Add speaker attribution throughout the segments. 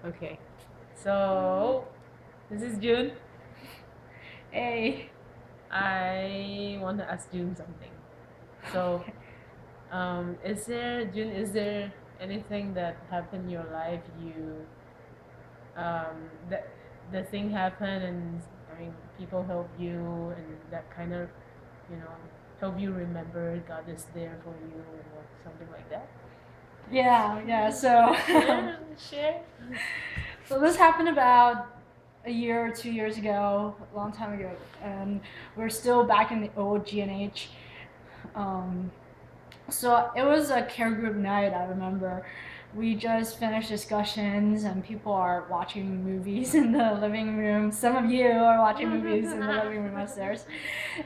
Speaker 1: Okay. So, this is June.
Speaker 2: Hey.
Speaker 1: I want to ask June something. So, is there anything that happened in your life that the thing happened and I mean, people help you and that kind of, you know, help you remember God is there for you or something like that?
Speaker 2: Yeah. So,
Speaker 1: Share.
Speaker 2: so this happened about a year or 2 years ago, a long time ago, and we're still back in the old GNH. Um, so it was a care group night. I remember we just finished discussions, and people are watching movies in the living room. Some of you are watching movies in the living room upstairs,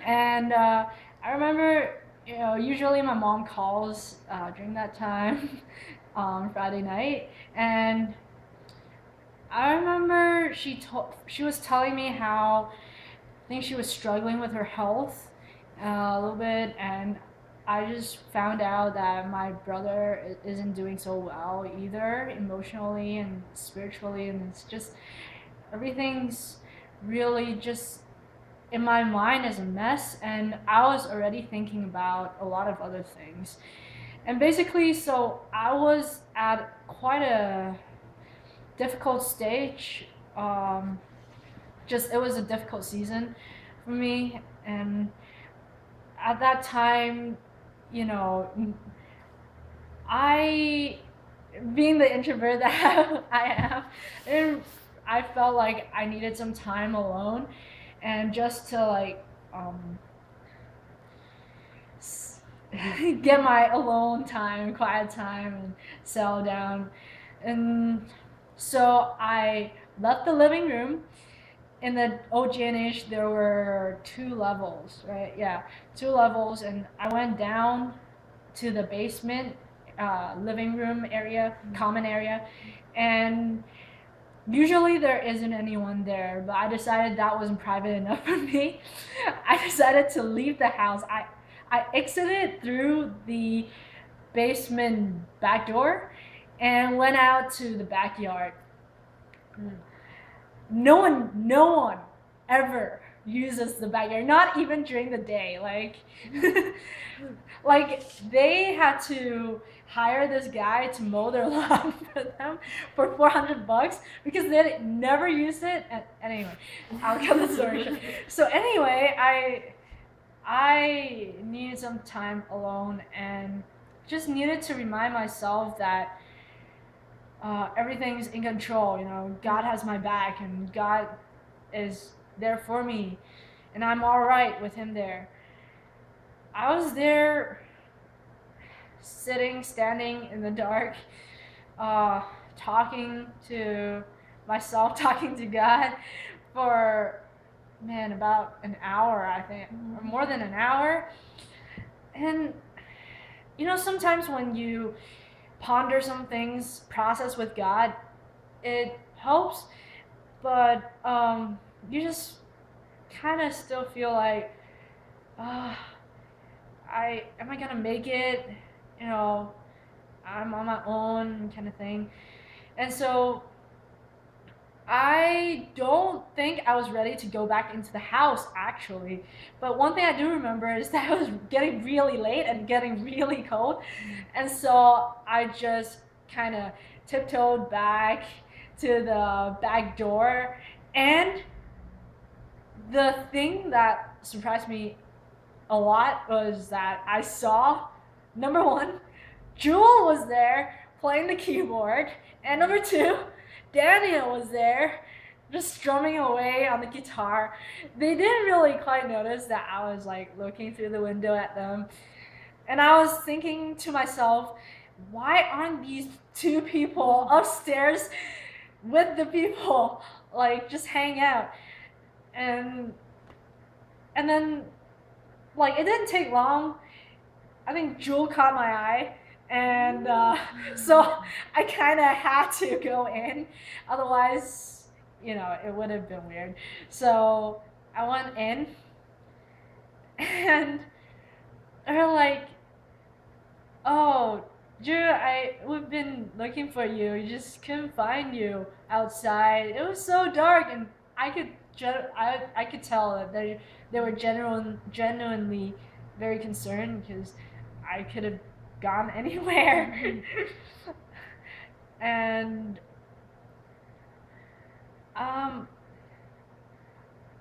Speaker 2: and I remember, usually my mom calls during that time on Friday night, and I remember she was telling me how I think she was struggling with her health a little bit, and I just found out that my brother isn't doing so well either, emotionally and spiritually, and it's just everything's really just in my mind is a mess, and I was already thinking about a lot of other things. And basically, so I was at quite a difficult stage. Just it was a difficult season for me, and at that time, you know, I, being the introvert that I am, and I felt like I needed some time alone, and just to like get my alone time, quiet time, and settle down. And so I left the living room. In the OGNH, there were two levels, right? Yeah, two levels, and I went down to the basement, living room area, common area, and usually there isn't anyone there, but I decided that wasn't private enough for me. I decided to leave the house. I exited through the basement back door and went out to the backyard. No one ever uses the backyard, not even during the day. Like they had to hire this guy to mow their lawn for them for $400 because they never used it. And anyway, I'll cut the story short. So anyway, I needed some time alone and just needed to remind myself that everything's in control. God has my back, and God is there for me, and I'm all right with Him there. I was there, sitting, standing in the dark, uh, talking to myself, talking to God for, man, about an hour, I think, or more than an hour. And sometimes when you ponder some things, process with God, it helps, but you just kind of still feel like, uh, I am I gonna make it? You know, I'm on my own kind of thing. And so I don't think I was ready to go back into the house actually. But one thing I do remember is that it was getting really late and getting really cold. And so I just kind of tiptoed back to the back door. And the thing that surprised me a lot was that I saw, number one, Jewel was there playing the keyboard, and number two, Daniel was there just strumming away on the guitar. They didn't really quite notice that I was like looking through the window at them, and I was thinking to myself, why aren't these two people upstairs with the people, like just hang out? And and then, like, it didn't take long. I think Jewel caught my eye, and so I kind of had to go in. Otherwise, it would have been weird. So I went in, and they're like, "Oh, Drew, we've been looking for you. We just couldn't find you outside. It was so dark, and I could tell that they were genuinely very concerned because I could have gone anywhere. And um,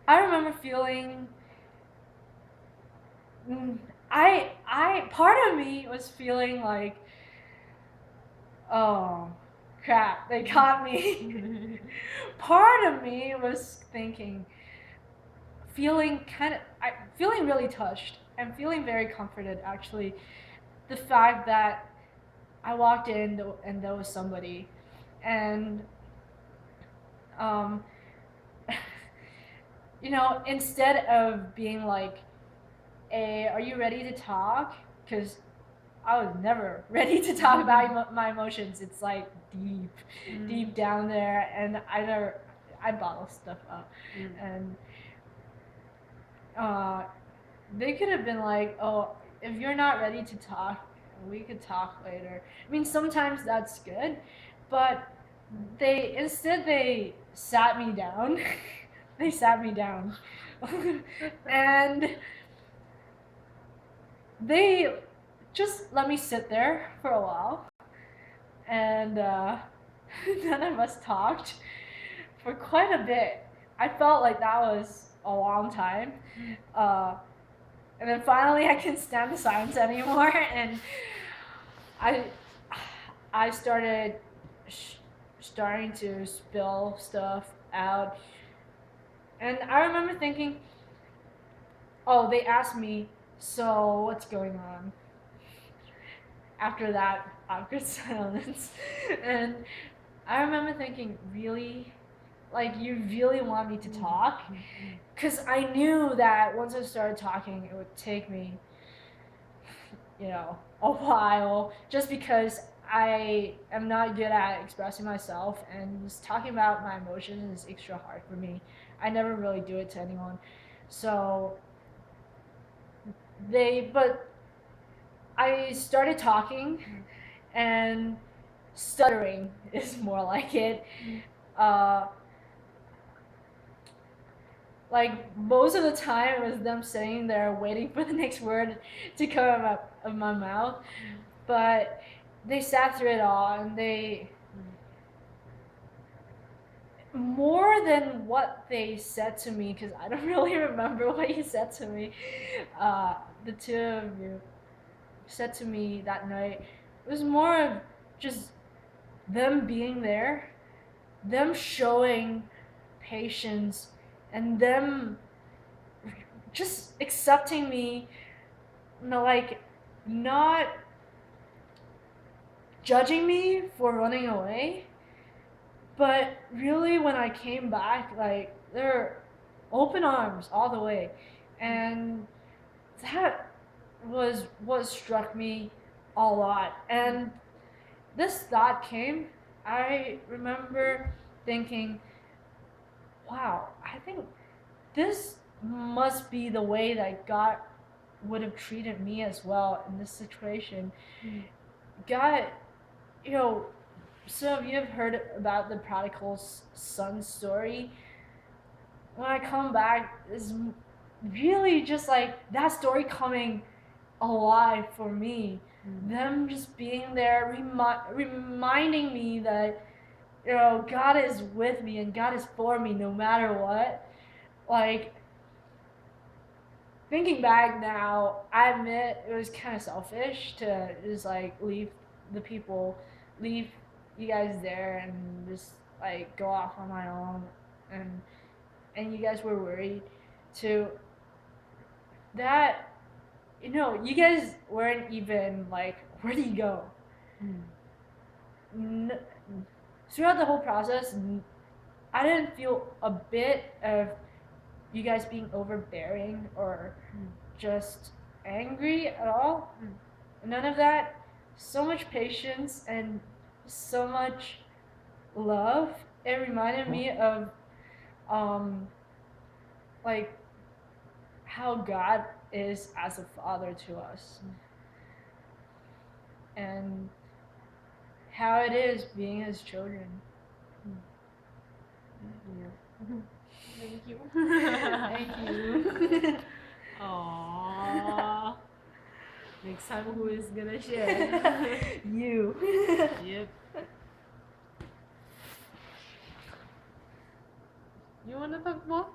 Speaker 2: I remember feeling. I part of me was feeling like, oh crap, they caught me. Part of me was thinking, feeling really touched and feeling very comforted actually. The fact that I walked in and there was somebody, and um, instead of being like, "Hey, are you ready to talk?" Because I was never ready to talk about my emotions. It's like deep down there, and I bottle stuff up, and they could have been like, "Oh, if you're not ready to talk, we could talk later." I mean, sometimes that's good, but they sat me down. They sat me down, and they just let me sit there for a while, and none of us talked for quite a bit. I felt like that was a long time. Uh, and then finally, I couldn't stand the silence anymore, and I I starting to spill stuff out, and I remember thinking, oh, they asked me, so what's going on? After that awkward silence, and I remember thinking, really, like you really want me to talk? Because I knew that once I started talking, it would take me, a while, just because I am not good at expressing myself, and just talking about my emotions is extra hard for me. I never really do it to anyone. So but I started talking, and stuttering is more like it. Uh, like most of the time, it was them sitting there waiting for the next word to come out of my mouth. But they sat through it all, and they more than what they said to me, because I don't really remember what you said to me. The two of you said to me that night. It was more of just them being there, them showing patience, and them just accepting me, like not judging me for running away. But really, when I came back, like they're open arms all the way, and that was what struck me a lot. And this thought came. I remember thinking, "Wow, I think this must be the way that God would have treated me as well in this situation." God, you know, some of you have heard about the prodigal son story. When I come back, is really just like that story coming alive for me. Them just being there, reminding me that God is with me and God is for me no matter what. Like thinking back now, I admit it was kind of selfish to just like leave you guys there and just like go off on my own, and you guys were worried too. That you guys weren't even like, where do you go? N- Throughout the whole process, I didn't feel a bit of you guys being overbearing or just angry at all. None of that. So much patience and so much love. It reminded me of um like how God is as a father to us. And how it is being his children.
Speaker 1: Yeah. Thank you.
Speaker 2: Thank you.
Speaker 1: Aww. Next time, who is gonna share?
Speaker 2: You.
Speaker 1: Yep. You wanna talk more?